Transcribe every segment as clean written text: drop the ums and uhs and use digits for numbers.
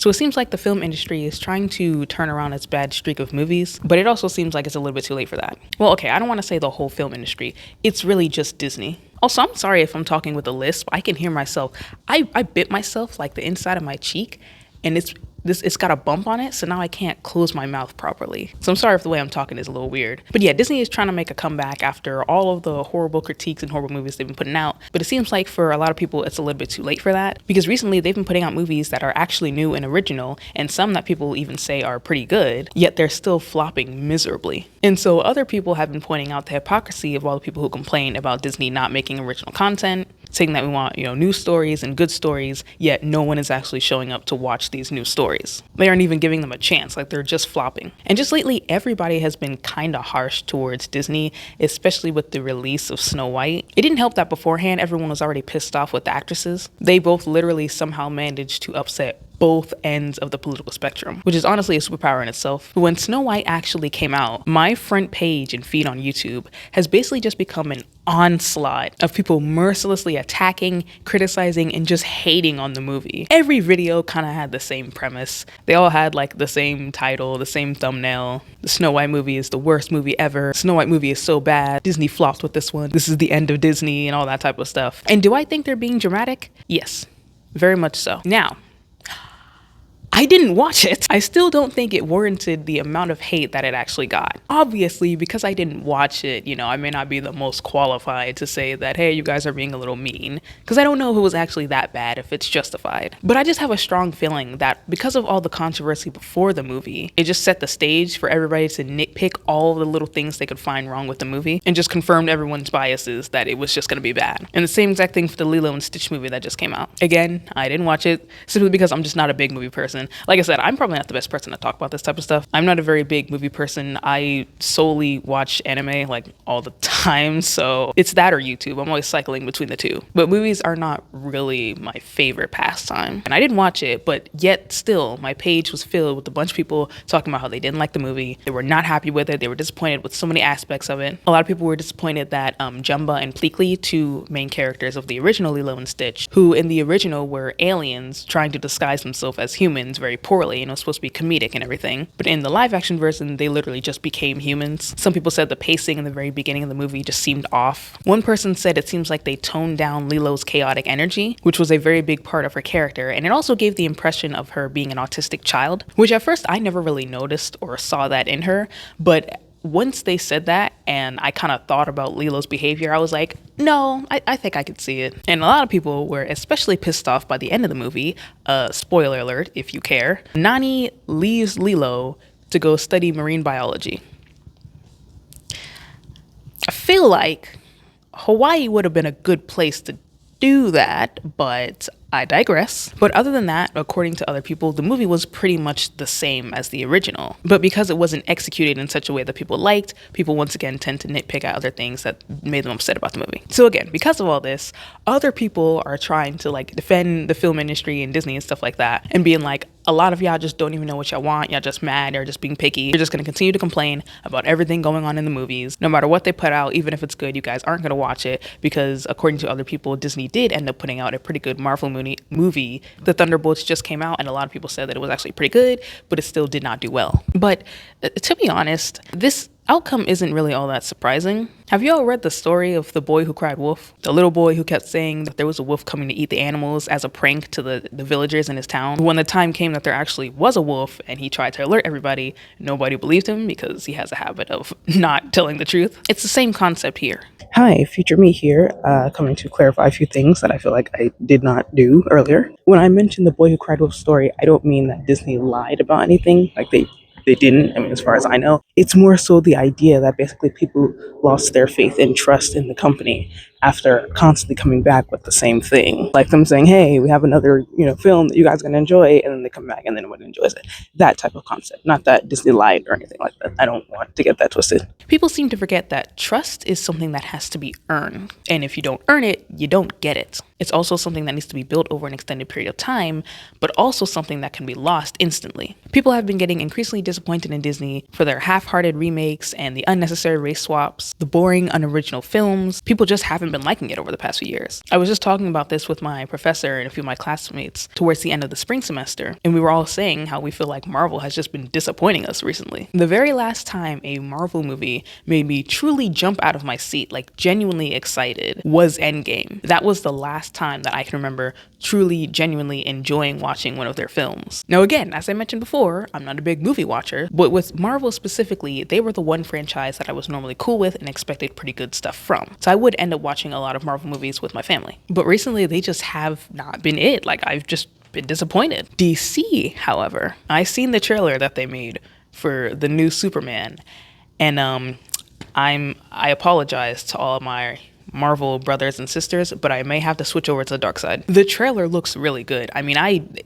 So it seems like the film industry is trying to turn around its bad streak of movies, but it also seems like it's a little bit too late for that. Well, okay, I don't want to say the whole film industry. It's really just Disney. Also, I'm sorry if I'm talking with a lisp. I can hear myself. I bit myself like the inside of my cheek, and it's got a bump on it, so now I can't close my mouth properly. So I'm sorry if the way I'm talking is a little weird. But yeah, Disney is trying to make a comeback after all of the horrible critiques and horrible movies they've been putting out. But it seems like for a lot of people, it's a little bit too late for that. Because recently they've been putting out movies that are actually new and original, and some that people even say are pretty good, yet they're still flopping miserably. And so other people have been pointing out the hypocrisy of all the people who complain about Disney not making original content, saying that we want, new stories and good stories, yet no one is actually showing up to watch these new stories. They aren't even giving them a chance, like they're just flopping. And just lately, everybody has been kind of harsh towards Disney, especially with the release of Snow White. It didn't help that beforehand, everyone was already pissed off with the actresses. They both literally somehow managed to upset both ends of the political spectrum, which is honestly a superpower in itself. When Snow White actually came out, my front page and feed on YouTube has basically just become an onslaught of people mercilessly attacking, criticizing, and just hating on the movie. Every video kind of had the same premise. They all had like the same title, the same thumbnail. The Snow White movie is the worst movie ever. Snow White movie is so bad. Disney flopped with this one. This is the end of Disney and all that type of stuff. And do I think they're being dramatic? Yes, very much so. Now, I didn't watch it. I still don't think it warranted the amount of hate that it actually got. Obviously, because I didn't watch it, I may not be the most qualified to say that, hey, you guys are being a little mean, because I don't know if it was actually that bad, if it's justified. But I just have a strong feeling that because of all the controversy before the movie, it just set the stage for everybody to nitpick all the little things they could find wrong with the movie and just confirmed everyone's biases that it was just going to be bad. And the same exact thing for the Lilo and Stitch movie that just came out. Again, I didn't watch it simply because I'm just not a big movie person. Like I said, I'm probably not the best person to talk about this type of stuff. I'm not a very big movie person. I solely watch anime like all the time, so it's that or YouTube. I'm always cycling between the two. But movies are not really my favorite pastime. And I didn't watch it, but yet still, my page was filled with a bunch of people talking about how they didn't like the movie. They were not happy with it. They were disappointed with so many aspects of it. A lot of people were disappointed that Jumba and Pleakley, two main characters of the original Lilo and Stitch, who in the original were aliens trying to disguise themselves as humans very poorly, and it was supposed to be comedic and everything. But in the live action version, they literally just became humans. Some people said the pacing in the very beginning of the movie just seemed off. One person said it seems like they toned down Lilo's chaotic energy, which was a very big part of her character, and it also gave the impression of her being an autistic child, which at first I never really noticed or saw that in her, but once they said that and I kind of thought about Lilo's behavior, I was like, no, I think I could see it. And a lot of people were especially pissed off by the end of the movie. Spoiler alert, if you care. Nani leaves Lilo to go study marine biology. I feel like Hawaii would have been a good place to do that, but I digress. But other than that, according to other people, the movie was pretty much the same as the original. But because it wasn't executed in such a way that people liked, people once again tend to nitpick at other things that made them upset about the movie. So again, because of all this, other people are trying to defend the film industry and Disney and stuff like that, and being like, a lot of y'all just don't even know what y'all want. Y'all just mad. You're just being picky. You're just going to continue to complain about everything going on in the movies. No matter what they put out, even if it's good, you guys aren't going to watch it because according to other people, Disney did end up putting out a pretty good Marvel movie. The Thunderbolts just came out and a lot of people said that it was actually pretty good, but it still did not do well. But to be honest, this outcome isn't really all that surprising. Have you all read the story of the boy who cried wolf? The little boy who kept saying that there was a wolf coming to eat the animals as a prank to the villagers in his town. When the time came that there actually was a wolf and he tried to alert everybody, nobody believed him because he has a habit of not telling the truth. It's the same concept here. Hi, future me here, coming to clarify a few things that I feel like I did not do earlier. When I mentioned the boy who cried wolf story, I don't mean that Disney lied about anything. They didn't. I mean, as far as I know, it's more so the idea that basically people lost their faith and trust in the company after constantly coming back with the same thing. Like them saying, hey, we have another, film that you guys are going to enjoy, and then they come back and then nobody enjoys it. That type of concept. Not that Disney lied or anything like that. I don't want to get that twisted. People seem to forget that trust is something that has to be earned. And if you don't earn it, you don't get it. It's also something that needs to be built over an extended period of time, but also something that can be lost instantly. People have been getting increasingly disappointed in Disney for their half-hearted remakes and the unnecessary race swaps, the boring, unoriginal films. People just haven't been liking it over the past few years. I was just talking about this with my professor and a few of my classmates towards the end of the spring semester, and we were all saying how we feel like Marvel has just been disappointing us recently. The very last time a Marvel movie made me truly jump out of my seat, like genuinely excited, was Endgame. That was the last time that I can remember truly, genuinely enjoying watching one of their films. Now again, as I mentioned before, I'm not a big movie watcher, but with Marvel specifically, they were the one franchise that I was normally cool with and expected pretty good stuff from. So I would end up watching a lot of Marvel movies with my family. But recently, they just have not been it. Like, I've just been disappointed. DC, however, I seen the trailer that they made for the new Superman, and I apologize to all of my Marvel brothers and sisters, but I may have to switch over to the dark side. The trailer looks really good. I mean,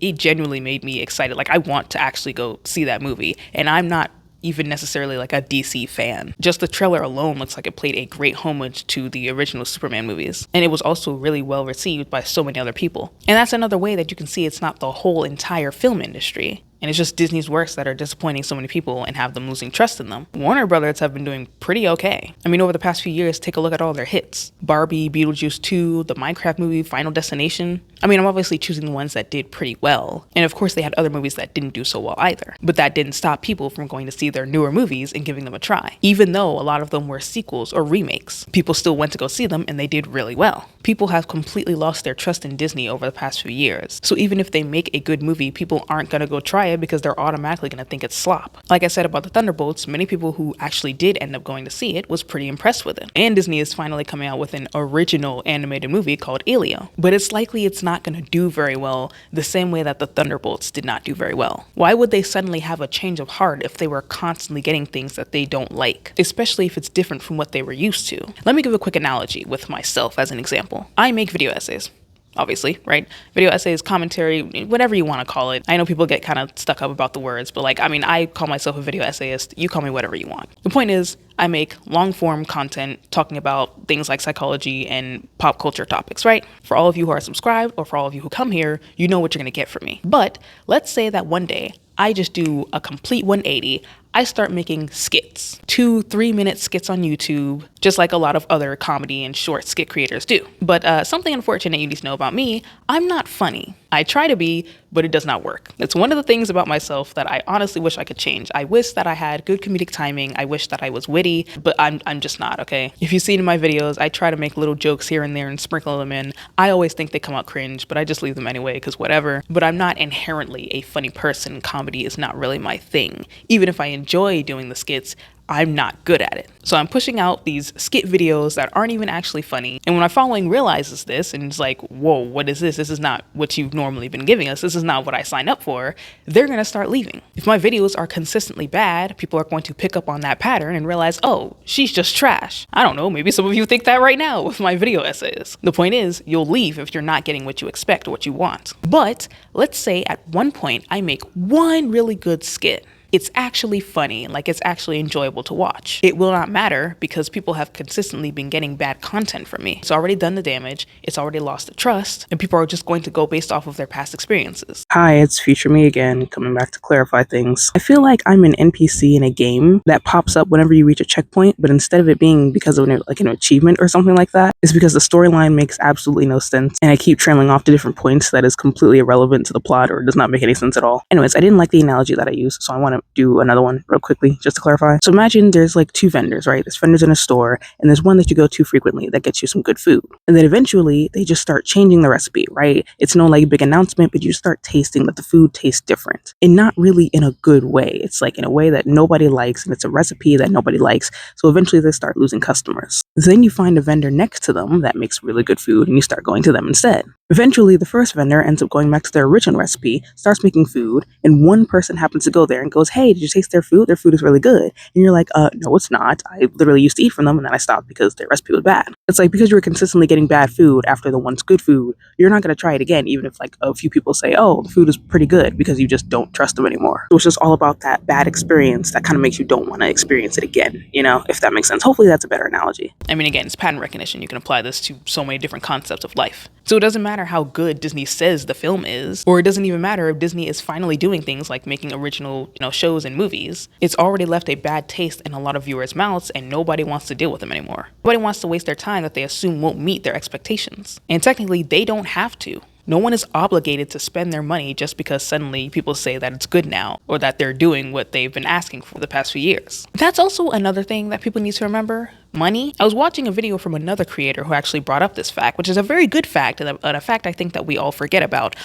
it genuinely made me excited. Like, I want to actually go see that movie, and I'm not even necessarily like a DC fan. Just the trailer alone looks like it played a great homage to the original Superman movies. And it was also really well received by so many other people. And that's another way that you can see it's not the whole entire film industry. And it's just Disney's works that are disappointing so many people and have them losing trust in them. Warner Brothers have been doing pretty okay. I mean, over the past few years, take a look at all their hits. Barbie, Beetlejuice 2, the Minecraft movie, Final Destination. I mean, I'm obviously choosing the ones that did pretty well. And of course, they had other movies that didn't do so well either. But that didn't stop people from going to see their newer movies and giving them a try. Even though a lot of them were sequels or remakes, people still went to go see them and they did really well. People have completely lost their trust in Disney over the past few years. So even if they make a good movie, people aren't gonna go try it because they're automatically gonna think it's slop. Like I said about the Thunderbolts, many people who actually did end up going to see it was pretty impressed with it. And Disney is finally coming out with an original animated movie called Elio. But it's likely it's not gonna do very well the same way that the Thunderbolts did not do very well. Why would they suddenly have a change of heart if they were constantly getting things that they don't like? Especially if it's different from what they were used to. Let me give a quick analogy with myself as an example. I make video essays. Obviously, right? Video essays, commentary, whatever you want to call it. I know people get kind of stuck up about the words, but like, I mean, I call myself a video essayist. You call me whatever you want. The point is, I make long form content talking about things like psychology and pop culture topics, right? For all of you who are subscribed or for all of you who come here, you know what you're going to get from me. But let's say that one day I just do a complete 180. I start making skits, 2-3 minute skits on YouTube, just like a lot of other comedy and short skit creators do. But something unfortunate you need to know about me, I'm not funny. I try to be, but it does not work. It's one of the things about myself that I honestly wish I could change. I wish that I had good comedic timing. I wish that I was witty, but I'm just not, okay? If you've seen in my videos, I try to make little jokes here and there and sprinkle them in. I always think they come out cringe, but I just leave them anyway, because whatever. But I'm not inherently a funny person. Comedy is not really my thing. Even if I enjoy doing the skits, I'm not good at it. So I'm pushing out these skit videos that aren't even actually funny. And when my following realizes this and it's like, whoa, what is this? This is not what you've normally been giving us. This is not what I signed up for. They're going to start leaving. If my videos are consistently bad, people are going to pick up on that pattern and realize, oh, she's just trash. I don't know. Maybe some of you think that right now with my video essays. The point is, you'll leave if you're not getting what you expect or what you want. But let's say at one point I make one really good skit. It's actually funny, like it's actually enjoyable to watch. It will not matter because people have consistently been getting bad content from me. It's already done the damage, it's already lost the trust, and people are just going to go based off of their past experiences. Hi, it's Future Me again, coming back to clarify things. I feel like I'm an NPC in a game that pops up whenever you reach a checkpoint, but instead of it being because of like an achievement or something like that, it's because the storyline makes absolutely no sense, and I keep trailing off to different points that is completely irrelevant to the plot or does not make any sense at all. Anyways, I didn't like the analogy that I used, so I want to do another one real quickly just to clarify. So imagine there's like two vendors, right? There's vendors in a store, and there's one that you go to frequently that gets you some good food. And then eventually they just start changing the recipe, right? It's no like big announcement, but you start tasting that the food tastes different. And not really in a good way. It's like in a way that nobody likes, and it's a recipe that nobody likes. So eventually they start losing customers. Then you find a vendor next to them that makes really good food, and you start going to them instead. Eventually, the first vendor ends up going back to their original recipe, starts making food, and one person happens to go there and goes, "Hey, did you taste their food? Their food is really good." And you're like, no, it's not. I literally used to eat from them and then I stopped because their recipe was bad. It's like because you were consistently getting bad food after the once good food, you're not going to try it again, even if like a few people say, "Oh, the food is pretty good," because you just don't trust them anymore. So it's just all about that bad experience that kind of makes you don't want to experience it again, if that makes sense. Hopefully that's a better analogy. I mean, again, it's pattern recognition. You can apply this to so many different concepts of life. So it doesn't matter how good Disney says the film is, or it doesn't even matter if Disney is finally doing things like making original, shows and movies. It's already left a bad taste in a lot of viewers' mouths, and nobody wants to deal with them anymore. Nobody wants to waste their time that they assume won't meet their expectations. And technically, they don't have to. No one is obligated to spend their money just because suddenly people say that it's good now, or that they're doing what they've been asking for the past few years. That's also another thing that people need to remember. Money. I was watching a video from another creator who actually brought up this fact, which is a very good fact, and a fact I think that we all forget about.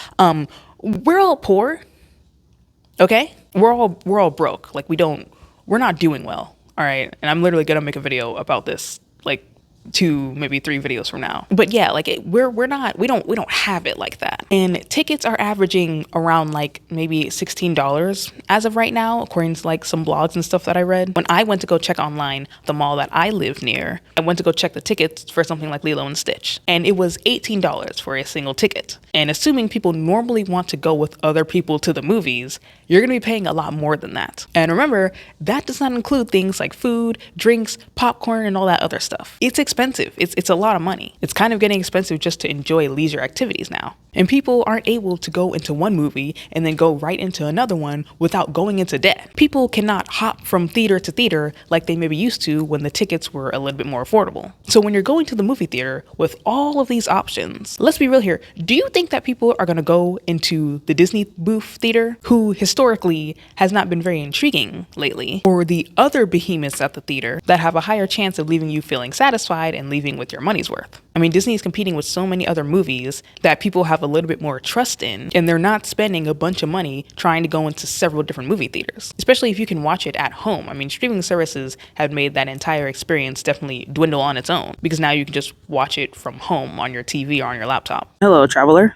We're all poor. Okay? We're all broke. Like we're not doing well. All right? And I'm literally gonna make a video about this, like 2, maybe 3 videos from now. But yeah, like we don't have it like that. And tickets are averaging around like maybe $16 as of right now, according to like some blogs and stuff that I read. When I went to go check online the mall that I live near, I went to go check the tickets for something like Lilo and Stitch, and it was $18 for a single ticket. And assuming people normally want to go with other people to the movies, you're going to be paying a lot more than that. And remember, that does not include things like food, drinks, popcorn, and all that other stuff. It's expensive. It's a lot of money. It's kind of getting expensive just to enjoy leisure activities now. And people aren't able to go into one movie and then go right into another one without going into debt. People cannot hop from theater to theater like they maybe used to when the tickets were a little bit more affordable. So when you're going to the movie theater with all of these options, let's be real here. Do you think that people are going to go into the Disney booth theater, who historically has not been very intriguing lately, or the other behemoths at the theater that have a higher chance of leaving you feeling satisfied and leaving with your money's worth? I mean, Disney is competing with so many other movies that people have a little bit more trust in, and they're not spending a bunch of money trying to go into several different movie theaters, especially if you can watch it at home. I mean, streaming services have made that entire experience definitely dwindle on its own, because now you can just watch it from home on your TV or on your laptop. Hello, traveler.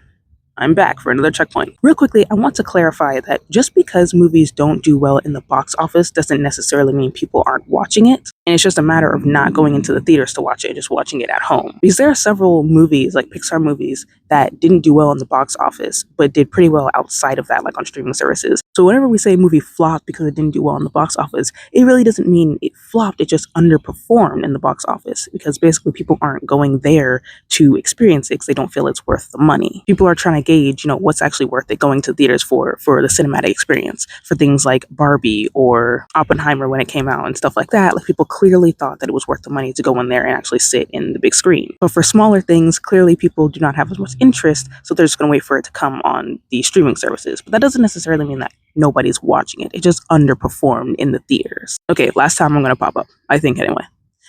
I'm back for another checkpoint. Real quickly, I want to clarify that just because movies don't do well in the box office doesn't necessarily mean people aren't watching it. And it's just a matter of not going into the theaters to watch it and just watching it at home. Because there are several movies, like Pixar movies, that didn't do well in the box office, but did pretty well outside of that, like on streaming services. So whenever we say a movie flopped because it didn't do well in the box office, it really doesn't mean it flopped, it just underperformed in the box office. Because basically people aren't going there to experience it because they don't feel it's worth the money. People are trying to gauge, what's actually worth it going to theaters for the cinematic experience. For things like Barbie or Oppenheimer when it came out and stuff like that, like people clearly thought that it was worth the money to go in there and actually sit in the big screen. But for smaller things, clearly people do not have as much interest, so they're just going to wait for it to come on the streaming services. But that doesn't necessarily mean that nobody's watching it. It just underperformed in the theaters. Okay, last time I'm going to pop up, I think anyway.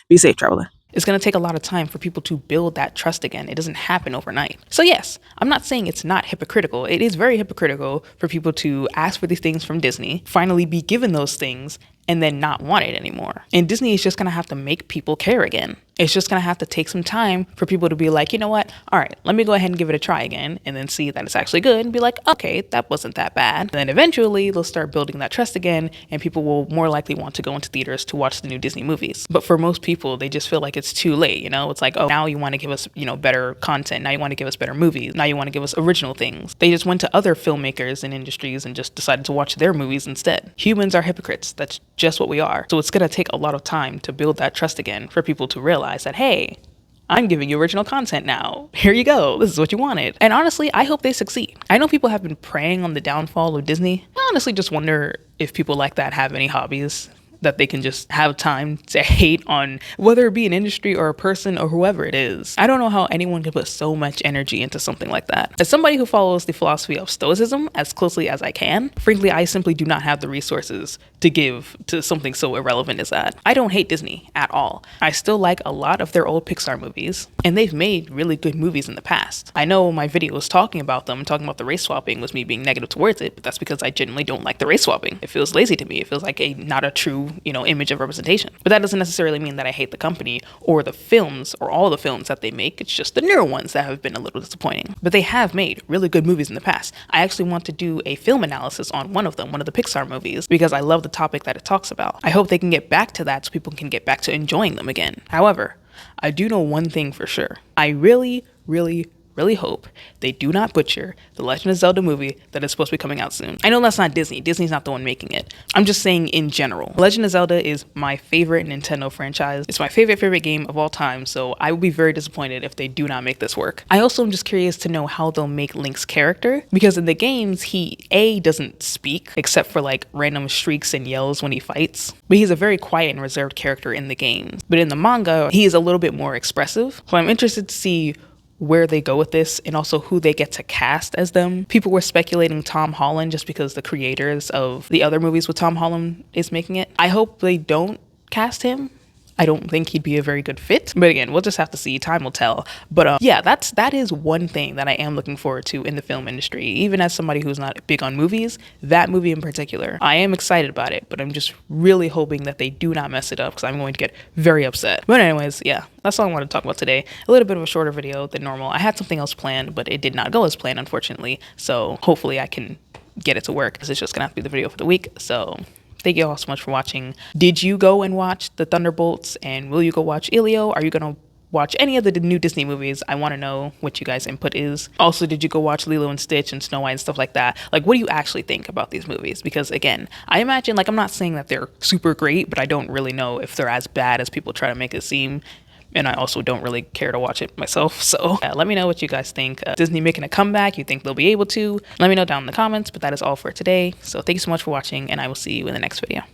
Be safe, traveler. It's going to take a lot of time for people to build that trust again. It doesn't happen overnight. So yes, I'm not saying it's not hypocritical. It is very hypocritical for people to ask for these things from Disney, finally be given those things, and then not want it anymore. And Disney is just going to have to make people care again. It's just going to have to take some time for people to be like, you know what? All right, let me go ahead and give it a try again, and then see that it's actually good and be like, okay, that wasn't that bad. And then eventually they'll start building that trust again, and people will more likely want to go into theaters to watch the new Disney movies. But for most people, they just feel like it's too late, It's like, oh, now you want to give us, better content. Now you want to give us better movies. Now you want to give us original things. They just went to other filmmakers and industries and just decided to watch their movies instead. Humans are hypocrites. That's just what we are. So it's going to take a lot of time to build that trust again for people to realize that, hey, I'm giving you original content now. Here you go. This is what you wanted. And honestly, I hope they succeed. I know people have been preying on the downfall of Disney. I honestly just wonder if people like that have any hobbies that they can just have time to hate on, whether it be an industry or a person or whoever it is. I don't know how anyone can put so much energy into something like that. As somebody who follows the philosophy of Stoicism as closely as I can, frankly, I simply do not have the resources to give to something so irrelevant as that. I don't hate Disney at all. I still like a lot of their old Pixar movies, and they've made really good movies in the past. I know my videos talking about them, talking about the race swapping, was me being negative towards it, but that's because I genuinely don't like the race swapping. It feels lazy to me. It feels like not a true strong, image of representation. But that doesn't necessarily mean that I hate the company or the films or all the films that they make. It's just the newer ones that have been a little disappointing. But they have made really good movies in the past. I actually want to do a film analysis on one of them, one of the Pixar movies, because I love the topic that it talks about. I hope they can get back to that so people can get back to enjoying them again. However, I do know one thing for sure. I really, really, really hope they do not butcher the Legend of Zelda movie that is supposed to be coming out soon. I know that's not Disney. Disney's not the one making it. I'm just saying in general. Legend of Zelda is my favorite Nintendo franchise. It's my favorite game of all time, so I would be very disappointed if they do not make this work. I also am just curious to know how they'll make Link's character, because in the games, he doesn't speak except for like random shrieks and yells when he fights, but he's a very quiet and reserved character in the games. But in the manga, he is a little bit more expressive, so I'm interested to see where they go with this and also who they get to cast as them. People were speculating Tom Holland just because the creators of the other movies with Tom Holland is making it. I hope they don't cast him. I don't think he'd be a very good fit. But again, we'll just have to see. Time will tell. But yeah, that is one thing that I am looking forward to in the film industry. Even as somebody who's not big on movies, that movie in particular, I am excited about it. But I'm just really hoping that they do not mess it up because I'm going to get very upset. But anyways, yeah, that's all I wanted to talk about today. A little bit of a shorter video than normal. I had something else planned, but it did not go as planned, unfortunately. So hopefully I can get it to work because it's just going to have to be the video for the week. So thank you all so much for watching. Did you go and watch the Thunderbolts, and will you go watch Elio? Are you going to watch any of the new Disney movies? I want to know what you guys' input is. Also, did you go watch Lilo and Stitch and Snow White and stuff like that? Like, what do you actually think about these movies? Because again, I imagine, like, I'm not saying that they're super great, but I don't really know if they're as bad as people try to make it seem. And I also don't really care to watch it myself. So let me know what you guys think. Disney making a comeback? You think they'll be able to? Let me know down in the comments. But that is all for today. So thank you so much for watching, and I will see you in the next video.